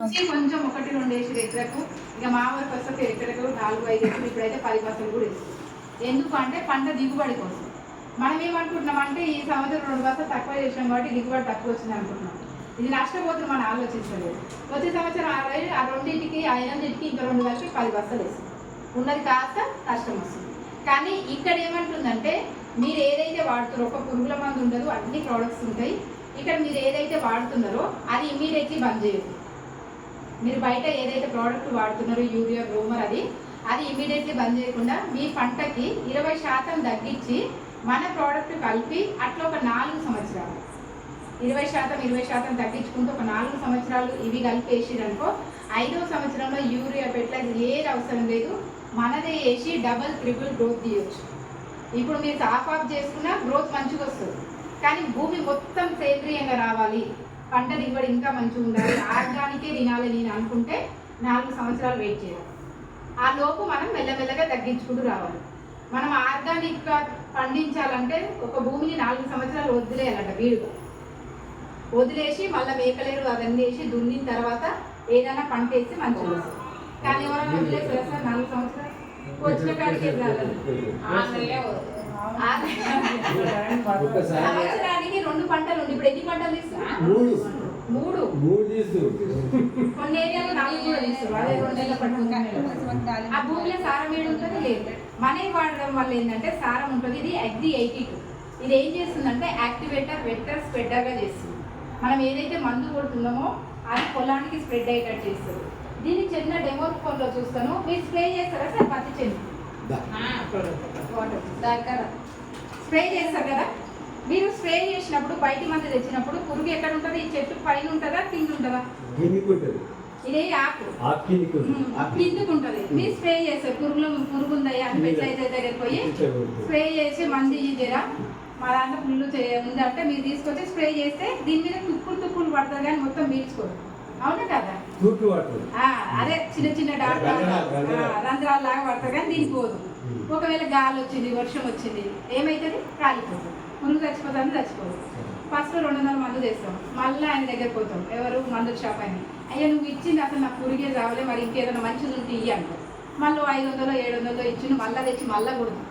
కొంచెం 1-2 వేసి ఎకరకు ఇక మా వరకు వస్తే ఎకరకు 4-5 ఎకరాలు ఇప్పుడైతే 10% కూడా వేస్తాం. ఎందుకు అంటే పంట దిగుబడి కోసం. మనం ఏమనుకుంటున్నాం అంటే ఈ సంవత్సరం 2 బస్తాలు తక్కువ చేసినాం కాబట్టి దిగుబడి తక్కువ వచ్చింది అనుకుంటున్నాం. ఇది నష్టపోతుంది మనం ఆలోచించలేదు. వచ్చే సంవత్సరం ఆ రెండింటికి 5 ఇంకా 2 కలిపి 10 బస్తాలు వేస్తాం. ఉన్నది కాస్త కష్టం వస్తుంది. కానీ ఇక్కడ ఏమంటుందంటే మీరు ఏదైతే వాడుతారో ఒక పురుగుల మందు ఉండదు, అన్ని ప్రోడక్ట్స్ ఉంటాయి. ఇక్కడ మీరు ఏదైతే వాడుతున్నారో అది ఇమీడియట్లీ బంద్ చేయదు. మీరు బయట ఏదైతే ప్రోడక్ట్ వాడుతున్నారో యూరియా గ్రోమర్ అది ఇమీడియట్లీ బంద్ చేయకుండా మీ పంటకి 20% తగ్గించి మన ప్రోడక్ట్ కలిపి అట్లా ఒక 4 సంవత్సరాలు 20% తగ్గించుకుంటూ ఒక 4 సంవత్సరాలు ఇవి కలిపి వేసిరనుకో 5వ సంవత్సరంలో యూరియా ఫెర్టిలైజర్ ఏది అవసరం లేదు, మనదే వేసి డబల్ ట్రిపుల్ గ్రోత్ తీయొచ్చు. ఇప్పుడు మీరు ఆఫ్ చేసుకున్నా గ్రోత్ మంచిగా వస్తుంది. కానీ భూమి మొత్తం సేంద్రియంగా రావాలి, పంట దిగుబడి ఇంకా మంచిగా ఉండాలి, ఆర్గానికే తినాలి నేను అనుకుంటే 4 సంవత్సరాలు వెయిట్ చేయాలి. ఆ లోపు మనం మెల్లమెల్లగా తగ్గించుకుంటూ రావాలి. మనం ఆర్గానిక్గా పండించాలంటే ఒక భూమిని 4 సంవత్సరాలు వదిలేయాలంట, వీడుగా వదిలేసి మళ్ళీ మేకలేరు అదన్నీ వేసి దున్నిన తర్వాత ఏదైనా పంట వేస్తే మంచిగా వస్తుంది. కానీ ఎవరైనా వదిలేసారు సార్ 4 సంవత్సరాలు వచ్చిన కాడికి సంవత్సరానికి 2 పంటలు ఉంది. ఇప్పుడు ఎన్ని పంటలు తీస్తున్నా? 3 కొన్ని ఏరియాలో 4 కూడా తీస్తారు. అదే 2 నెలల పట్టుకుంటారు. ఆ భూమిలో సారం ఏడు ఉంటుంది లేదు. మనీ వాడడం వల్ల ఏంటంటే సారం ఉంటుంది. ఇది అగ్రి 82 ఇది ఏం చేస్తుందంటే యాక్టివేటర్ వెక్టర్ స్ప్రెడర్గా చేస్తుంది. మనం ఏదైతే మందు కొడుతున్నామో అది పొలానికి స్ప్రెడ్ అయ్యేటట్టు చేస్తుంది. దీన్ని చిన్న డెమో ఫోన్లో చూస్తాను. మీరు స్ప్రే చేస్తారా సార్? పత్తి చెంది దగ్గర స్ప్రే చేస్తారు కదా. మీరు స్ప్రే చేసినప్పుడు బయట మంది తెచ్చినప్పుడు పురుగు ఎక్కడ ఉంటుంది? ఈ చెట్టు పైన ఉంటుందా కింద ఉంటుందా? ఇదే ఆకు కిందకు ఉంటుంది. మీరు స్ప్రే చేస్తారు పురుగు ఉందయ్యా అని ఫెర్టిలైజర్ దగ్గరికి పోయి స్ప్రే చేసి మంది జరా మా దాంట్లో పుల్లు ఉందంటే మీరు తీసుకొచ్చి స్ప్రే చేస్తే దీని మీద తుప్పులు పడుతుంది కానీ మొత్తం పీల్చుకోరు. అవునా కదా? అదే చిన్న చిన్న రంధ్రాలు లాగా పడతారు కానీ దీనికి పోదు. ఒకవేళ గాలి వచ్చింది, వర్షం వచ్చింది ఏమైతుంది? కాలిపోతుంది. పురుగు చచ్చిపోతుంది, చచ్చిపోదు. ఫస్ట్ 200 మందు తెస్తాం. మళ్ళీ ఆయన దగ్గర పోతాం. ఎవరు? మందు షాప్ ఆయన. అయ్యా నువ్వు ఇచ్చింది అసలు నాకు పురుగే రావలే, మరి ఇంకేదైనా మంచిది ఉంటే ఇయ్యి అంటారు. మళ్ళీ 500 700 ఇచ్చి మళ్ళీ తెచ్చి మళ్ళీ కొడుతాం.